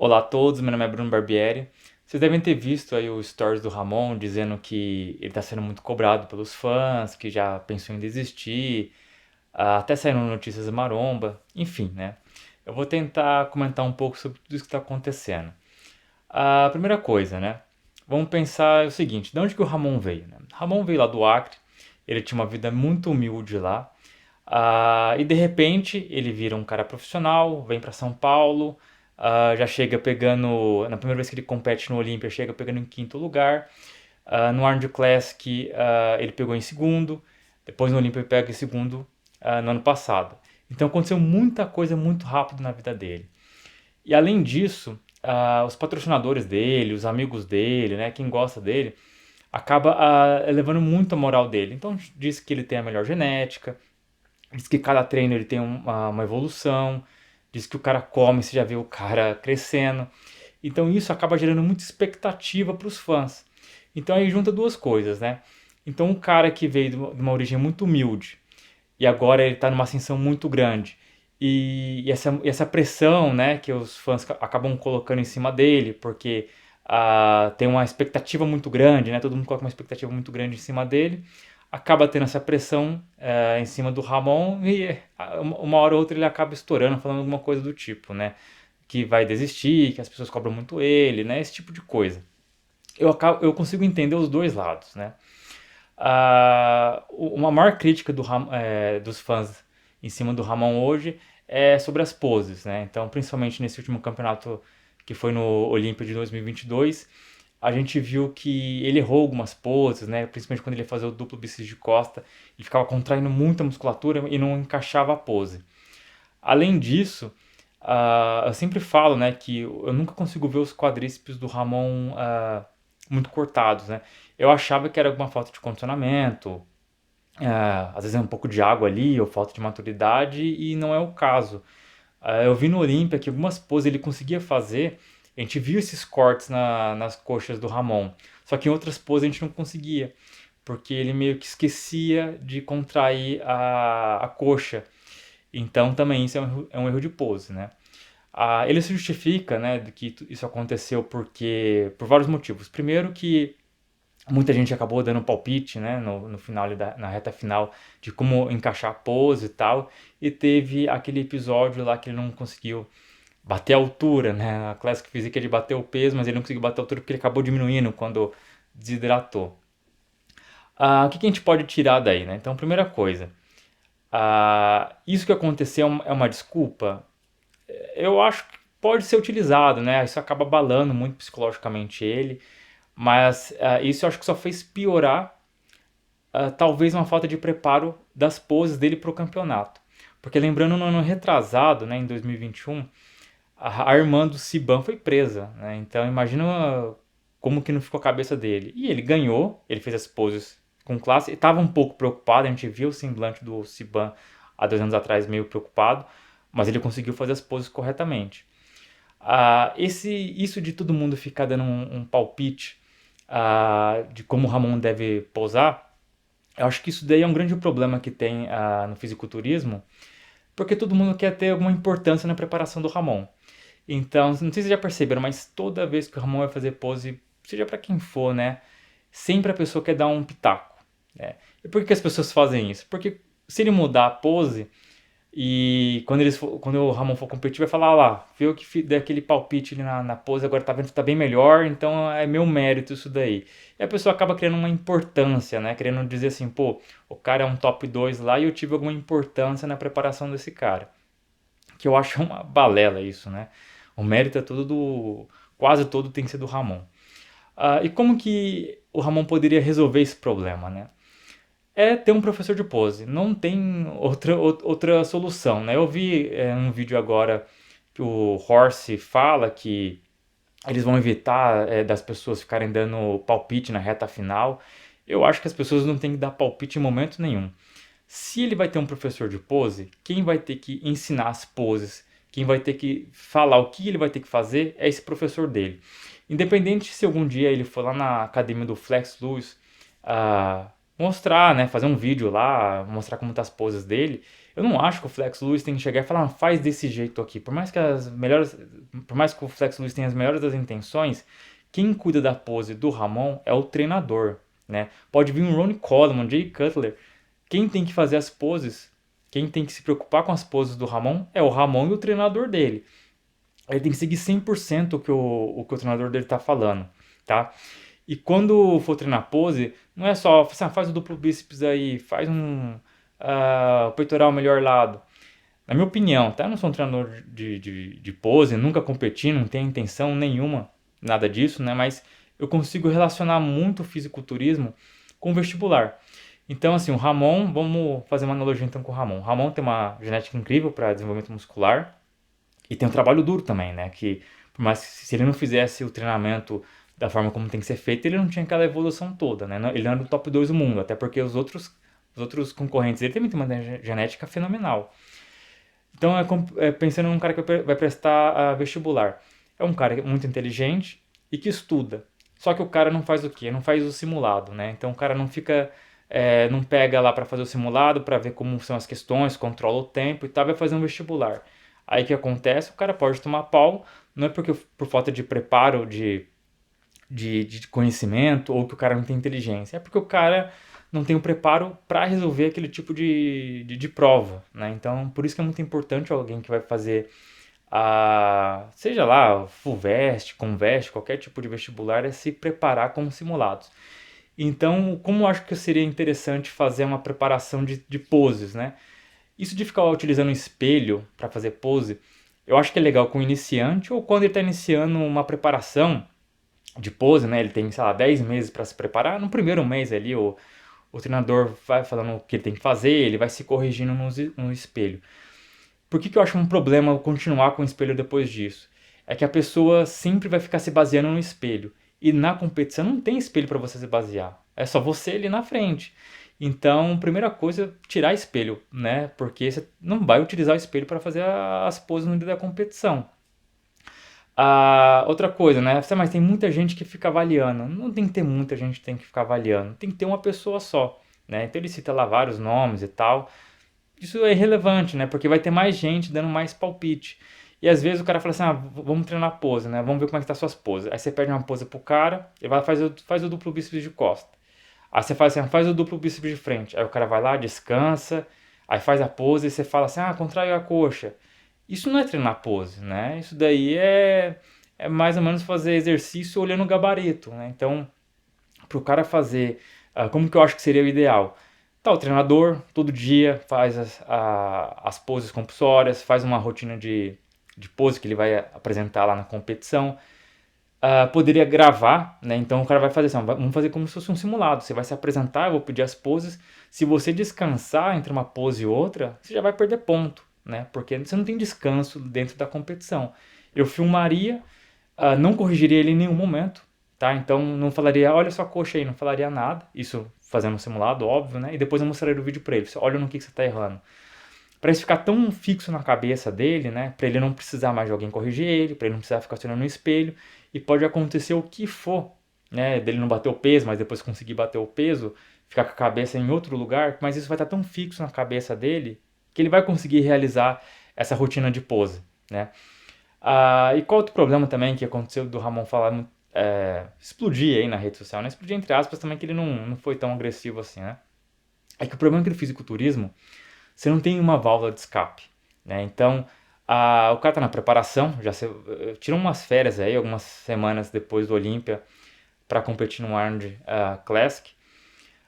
Olá a todos, meu nome é Bruno Barbieri. Vocês devem ter visto aí o stories do Ramon dizendo que ele está sendo muito cobrado pelos fãs, que já pensou em desistir, até saíram notícias maromba, enfim, né? Eu vou tentar comentar um pouco sobre tudo isso que está acontecendo. A primeira coisa, né? Vamos pensar o seguinte, de onde que o Ramon veio, né? Ramon veio lá do Acre, ele tinha uma vida muito humilde lá, e de repente ele vira um cara profissional, vem para São Paulo, já chega pegando, na primeira vez que ele compete no Olímpia, chega pegando em quinto lugar. No Arnold Classic ele pegou em segundo, depois no Olímpia ele pega em segundo no ano passado. Então aconteceu muita coisa muito rápido na vida dele. E além disso, os patrocinadores dele, os amigos dele, né, quem gosta dele, acaba elevando muito a moral dele. Então diz que ele tem a melhor genética, diz que cada treino ele tem uma evolução, diz que o cara come, você já vê o cara crescendo. Então isso acaba gerando muita expectativa para os fãs. Então aí junta duas coisas, né? Então um cara que veio de uma origem muito humilde e agora ele está numa ascensão muito grande. E essa pressão, né, que os fãs acabam colocando em cima dele, porque tem uma expectativa muito grande, né, todo mundo coloca uma expectativa muito grande em cima dele, acaba tendo essa pressão em cima do Ramon e uma hora ou outra ele acaba estourando, falando alguma coisa do tipo, né, que vai desistir, que as pessoas cobram muito ele, né, esse tipo de coisa. Eu consigo entender os dois lados, né. Uma maior crítica dos fãs em cima do Ramon hoje é sobre as poses, né? Então, principalmente nesse último campeonato que foi no Olímpia de 2022, a gente viu que ele errou algumas poses, né? Principalmente quando ele ia fazer o duplo bíceps de costa, ele ficava contraindo muita musculatura e não encaixava a pose. Além disso, eu sempre falo, né, que eu nunca consigo ver os quadríceps do Ramon muito cortados, né? Eu achava que era alguma falta de condicionamento, às vezes é um pouco de água ali ou falta de maturidade e não é o caso. Eu vi no Olímpia que algumas poses ele conseguia fazer, a gente viu esses cortes nas coxas do Ramon, só que em outras poses a gente não conseguia, porque ele meio que esquecia de contrair a coxa. Então também isso é um erro de pose, né? Ele se justifica, né, de que isso aconteceu por vários motivos. Primeiro que muita gente acabou dando palpite, né, no final, na reta final, de como encaixar a pose e tal. E teve aquele episódio lá que ele não conseguiu bater a altura, né? A Classic Physique ele bateu o peso, mas ele não conseguiu bater a altura porque ele acabou diminuindo quando desidratou. O que a gente pode tirar daí, né? Então, primeira coisa, isso que aconteceu é uma desculpa? Eu acho que pode ser utilizado, né? Isso acaba abalando muito psicologicamente ele, mas isso eu acho que só fez piorar talvez uma falta de preparo das poses dele para o campeonato. Porque lembrando no ano retrasado, né, em 2021, a irmã do Siban foi presa, né? Então imagina como que não ficou a cabeça dele. E ele ganhou, ele fez as poses com classe, estava um pouco preocupado, a gente viu o semblante do Siban há 2 anos atrás meio preocupado, mas ele conseguiu fazer as poses corretamente. Isso de todo mundo ficar dando um palpite de como o Ramon deve posar, eu acho que isso daí é um grande problema que tem no fisiculturismo, porque todo mundo quer ter alguma importância na preparação do Ramon. Então, não sei se vocês já perceberam, mas toda vez que o Ramon vai fazer pose, seja para quem for, né, sempre a pessoa quer dar um pitaco, né? E por que as pessoas fazem isso? Porque se ele mudar a pose, e quando o Ramon for competir, vai falar: lá, viu que dei aquele palpite ali na pose, agora tá vendo que tá bem melhor, então é meu mérito isso daí. E a pessoa acaba criando uma importância, né? Querendo dizer assim, pô, o cara é um top 2 lá e eu tive alguma importância na preparação desse cara. Que eu acho uma balela isso, né? O mérito é todo do. Quase todo tem que ser do Ramon. E como que o Ramon poderia resolver esse problema, né? É ter um professor de pose. Não tem outra solução, né? Eu vi um vídeo agora que o Horse fala que eles vão evitar das pessoas ficarem dando palpite na reta final. Eu acho que as pessoas não têm que dar palpite em momento nenhum. Se ele vai ter um professor de pose, quem vai ter que ensinar as poses, quem vai ter que falar o que ele vai ter que fazer é esse professor dele. Independente se algum dia ele for lá na academia do Flex Lewis mostrar, né, fazer um vídeo lá, mostrar como tá as poses dele, Eu não acho que o Flex Lewis tem que chegar e falar, "Ah, faz desse jeito aqui." Por mais que o Flex Lewis tenha as melhores das intenções, quem cuida da pose do Ramon é o treinador, né? Pode vir um Ronnie Coleman, Jay Cutler. Quem tem que fazer as poses, quem tem que se preocupar com as poses do Ramon é o Ramon e o treinador dele. Ele tem que seguir 100% o que o treinador dele tá falando, tá? E quando for treinar pose, não é só, assim, ah, faz o duplo bíceps aí, faz o peitoral melhor lado. Na minha opinião, tá? Eu não sou um treinador de pose, nunca competi, não tenho intenção nenhuma, nada disso, né? Mas eu consigo relacionar muito o fisiculturismo com o vestibular. Então, assim, o Ramon, vamos fazer uma analogia então com o Ramon. O Ramon tem uma genética incrível para desenvolvimento muscular e tem um trabalho duro também, né? Que por mais que se ele não fizesse o treinamento da forma como tem que ser feito, ele não tinha aquela evolução toda, né? Ele não era o top 2 do mundo, até porque os outros concorrentes dele também têm uma genética fenomenal. Então, pensando num cara que vai prestar vestibular. É um cara muito inteligente e que estuda. Só que o cara não faz o quê? Não faz o simulado, né? Então, o cara não fica, não pega lá para fazer o simulado, para ver como são as questões, controla o tempo e tal, vai fazer um vestibular. Aí o que acontece? O cara pode tomar pau, não é porque por falta de preparo, de conhecimento ou que o cara não tem inteligência. É porque o cara não tem o preparo para resolver aquele tipo de prova, né? Então, por isso que é muito importante alguém que vai fazer seja lá, FUVEST, CONVEST, qualquer tipo de vestibular, é se preparar com simulados. Então, como eu acho que seria interessante fazer uma preparação de poses, né? Isso de ficar utilizando um espelho para fazer pose, eu acho que é legal com o iniciante ou quando ele está iniciando uma preparação de pose, né? Ele tem, sei lá, 10 meses para se preparar. No primeiro mês ali, o treinador vai falando o que ele tem que fazer, ele vai se corrigindo no espelho. Por que eu acho um problema continuar com o espelho depois disso? É que a pessoa sempre vai ficar se baseando no espelho. E na competição não tem espelho para você se basear. É só você ali na frente. Então, primeira coisa, tirar espelho, né? Porque você não vai utilizar o espelho para fazer as poses no dia da competição. Outra coisa, né? Mas tem muita gente que fica avaliando. Não tem que ter muita gente que tem que ficar avaliando. Tem que ter uma pessoa só, né? Então ele cita lá vários nomes e tal. Isso é irrelevante, né? Porque vai ter mais gente dando mais palpite. E às vezes o cara fala assim, vamos treinar pose, né? Vamos ver como é que tá suas poses. Aí você pede uma pose pro cara, ele vai faz o duplo bíceps de costa. Aí você faz assim, faz o duplo bíceps de frente. Aí o cara vai lá, descansa, aí faz a pose e você fala assim, contrai a coxa. Isso não é treinar pose, né? Isso daí é mais ou menos fazer exercício olhando o gabarito, né? Então, para o cara fazer, como que eu acho que seria o ideal? Tá, o treinador todo dia faz as poses compulsórias, faz uma rotina de pose que ele vai apresentar lá na competição. Poderia gravar, né? Então o cara vai fazer assim, vamos fazer como se fosse um simulado. Você vai se apresentar, eu vou pedir as poses. Se você descansar entre uma pose e outra, você já vai perder ponto, né? Porque você não tem descanso dentro da competição. Eu filmaria, não corrigiria ele em nenhum momento, tá? Então não falaria, olha sua coxa aí, não falaria nada. Isso fazendo um simulado, óbvio, né? E depois eu mostraria o vídeo pra ele. Olha no que você tá errando. Pra isso ficar tão fixo na cabeça dele, né? Pra ele não precisar mais de alguém corrigir ele, pra ele não precisar ficar olhando no espelho. E pode acontecer o que for, né? Dele não bater o peso, mas depois conseguir bater o peso, ficar com a cabeça em outro lugar, mas isso vai estar tão fixo na cabeça dele que ele vai conseguir realizar essa rotina de pose, né? E qual outro problema também que aconteceu do Ramon falar, explodir aí na rede social, né? Explodir entre aspas também que ele não foi tão agressivo assim, né? É que o problema é que no fisiculturismo você não tem uma válvula de escape, né? Então, o cara tá na preparação, tira umas férias aí, algumas semanas depois do Olímpia, para competir no Arnold Classic.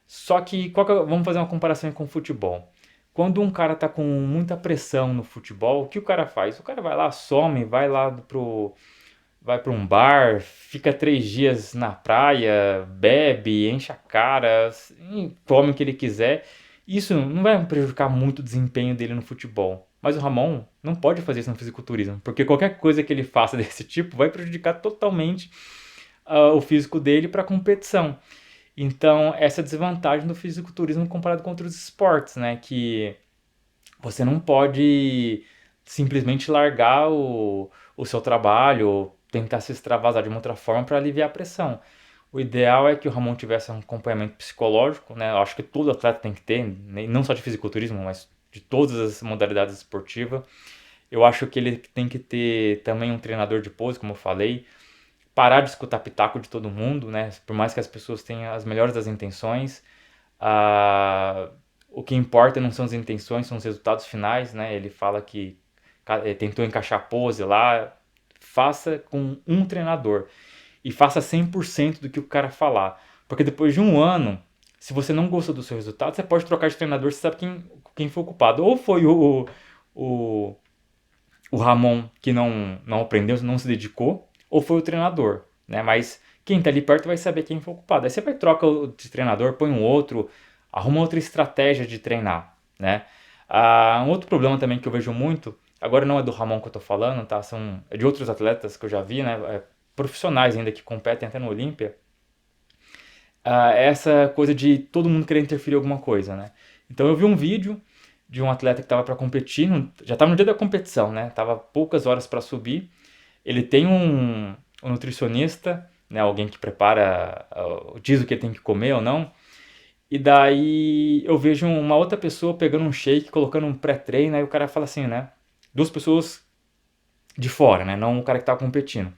Só que, vamos fazer uma comparação com o futebol. Quando um cara tá com muita pressão no futebol, o que o cara faz? O cara vai lá, some, vai para um bar, fica 3 dias na praia, bebe, enche a cara, come o que ele quiser. Isso não vai prejudicar muito o desempenho dele no futebol. Mas o Ramon não pode fazer isso no fisiculturismo, porque qualquer coisa que ele faça desse tipo vai prejudicar totalmente o físico dele para a competição. Então, essa é a desvantagem do fisiculturismo comparado com outros esportes, né? Que você não pode simplesmente largar o seu trabalho ou tentar se extravasar de uma outra forma para aliviar a pressão. O ideal é que o Ramon tivesse um acompanhamento psicológico, né? Eu acho que todo atleta tem que ter, não só de fisiculturismo, mas de todas as modalidades esportivas. Eu acho que ele tem que ter também um treinador de pose, como eu falei, parar de escutar pitaco de todo mundo, né? Por mais que as pessoas tenham as melhores das intenções, ah, o que importa não são as intenções, são os resultados finais, né? Ele fala que tentou encaixar pose lá, faça com um treinador e faça 100% do que o cara falar. Porque depois de um ano, se você não gostou do seu resultado, você pode trocar de treinador, você sabe quem foi o culpado. Ou foi o, o Ramon que não aprendeu, não se dedicou, ou foi o treinador, né? Mas quem tá ali perto vai saber quem foi o culpado. Aí você vai trocar de treinador, põe um outro, arruma outra estratégia de treinar, né? Um outro problema também que eu vejo muito, agora não é do Ramon que eu tô falando, tá? É de outros atletas que eu já vi, né? Profissionais ainda que competem até no Olímpia, essa coisa de todo mundo querer interferir em alguma coisa, né? Então eu vi um vídeo de um atleta que estava para competir, já estava no dia da competição, né? Tava poucas horas para subir. Ele tem um nutricionista, né? Alguém que prepara, diz o que ele tem que comer ou não. E daí eu vejo uma outra pessoa pegando um shake, colocando um pré-treino, aí o cara fala assim, né? Duas pessoas de fora, né? Não o cara que tá competindo.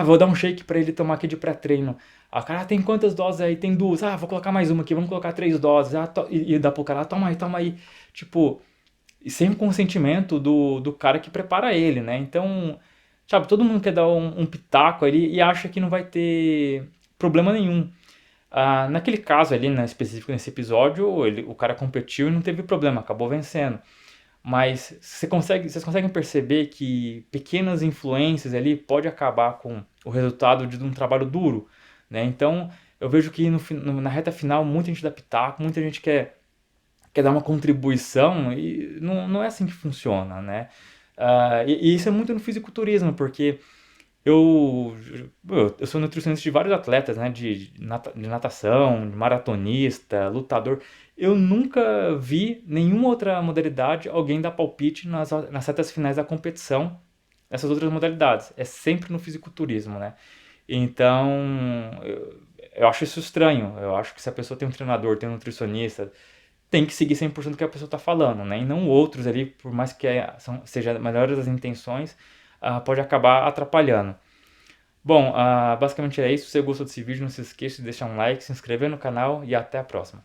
Vou dar um shake pra ele tomar aqui de pré-treino. Cara, tem quantas doses aí? Tem duas. Vou colocar mais uma aqui, vamos colocar 3 doses. E dá pro cara, toma aí, toma aí. Tipo, e sem o consentimento do cara que prepara ele, né? Então, sabe, todo mundo quer dar um pitaco ali e acha que não vai ter problema nenhum. Naquele caso ali, né, específico nesse episódio, o cara competiu e não teve problema, acabou vencendo. Mas vocês conseguem perceber que pequenas influências ali pode acabar com o resultado de um trabalho duro, né? Então eu vejo que na reta final muita gente dá pitaco, muita gente quer dar uma contribuição e não é assim que funciona, né? E isso é muito no fisiculturismo, porque eu, eu sou nutricionista de vários atletas, né? De natação, de maratonista, lutador. Eu nunca vi nenhuma outra modalidade alguém dar palpite nas retas finais da competição nessas outras modalidades. É sempre no fisiculturismo, né? Então, eu acho isso estranho. Eu acho que se a pessoa tem um treinador, tem um nutricionista, tem que seguir 100% do que a pessoa está falando, né? E não outros ali, por mais que seja melhores as intenções, pode acabar atrapalhando. Bom, basicamente é isso. Se você gostou desse vídeo, não se esqueça de deixar um like, se inscrever no canal e até a próxima.